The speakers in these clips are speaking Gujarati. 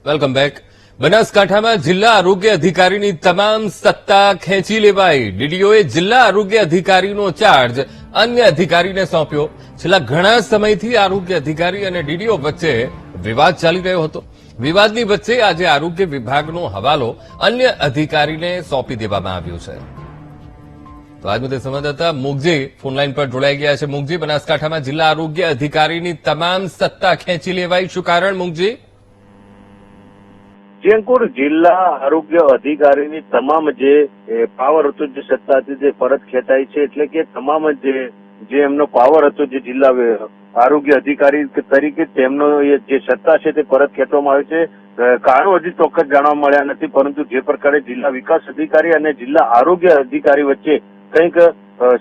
Welcome back. બનાસકાંઠામાં જિલ્લા આરોગ્ય અધિકારીની તમામ સત્તા ખેંચી લેવાઈ. ડીડીઓએ જિલ્લા આરોગ્ય અધિકારીનો ચાર્જ અન્ય અધિકારીને સોંપ્યો. છેલ્લા ઘણા સમયથી આરોગ્ય અધિકારી અને ડીડીઓ વચ્ચે વિવાદ ચાલી રહ્યો હતો. વિવાદની વચ્ચે આજે આરોગ્ય વિભાગનો હવાલો અન્ય અધિકારીને સોંપી દેવામાં આવ્યો છે. તો આજ મુદ્દે સંવાદદાતા મુગજી ફોનલાઈન પર જોડાઈ ગયા છે. મુગજી, બનાસકાંઠામાં જિલ્લા આરોગ્ય અધિકારીની તમામ સત્તા ખેંચી લેવાઈ, શું કારણ મુગજી? અંકુર, જિલ્લા આરોગ્ય અધિકારીની તમામ જે પાવર હતો, જે સત્તા હતી, જે પરત ખેંચાઈ છે. એટલે કે તમામ જે એમનો પાવર હતો, જે જિલ્લા આરોગ્ય અધિકારી તરીકે તેમનો જે સત્તા છે તે પરત ખેંચવામાં આવે છે. કારણો હજી ચોક્કસ જાણવા મળ્યા નથી, પરંતુ જે પ્રકારે જિલ્લા વિકાસ અધિકારી અને જિલ્લા આરોગ્ય અધિકારી વચ્ચે કંઈક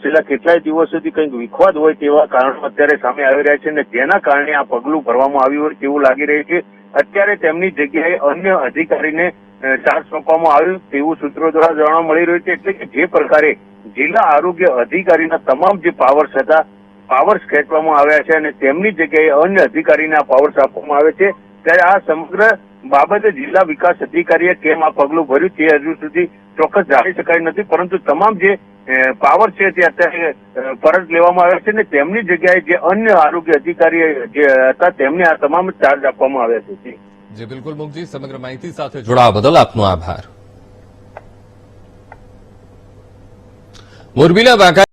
છેલ્લા કેટલાય દિવસોથી કંઈક વિખવાદ હોય તેવા કારણો અત્યારે સામે આવી રહ્યા છે અને જેના કારણે આ પગલું ભરવામાં આવ્યું હોય તેવું લાગી રહ્યું છે. અત્યારે તેમની જગ્યાએ અન્ય અધિકારીને ચાર્જ સોંપવામાં આવ્યું તેવું સૂત્રો દ્વારા જાણવા મળી રહ્યું છે. એટલે કે જે પ્રકારે જિલ્લા આરોગ્ય અધિકારીના તમામ જે પાવર્સ હતા, પાવર્સ ખેંચવામાં આવ્યા છે અને તેમની જગ્યાએ અન્ય અધિકારીને આ પાવર્સ આપવામાં આવે છે. ત્યારે આ સમગ્ર બાબતે જિલ્લા વિકાસ અધિકારીએ કેમ આ પગલું ભર્યું તે હજુ સુધી ચોક્કસ જાણી શકાય નથી, પરંતુ તમામ જે પાવર છે તે અત્યારે પરત લેવામાં આવ્યા છે અને તેમની જગ્યાએ જે અન્ય આરોગ્ય અધિકારી જે હતા તેમને આ તમામ ચાર્જ આપવામાં આવ્યા છે. જી બિલકુલ મુગજી, સમગ્ર માહિતી સાથે જોડાવા બદલ આપનો આભાર. મોરબીના વાંકા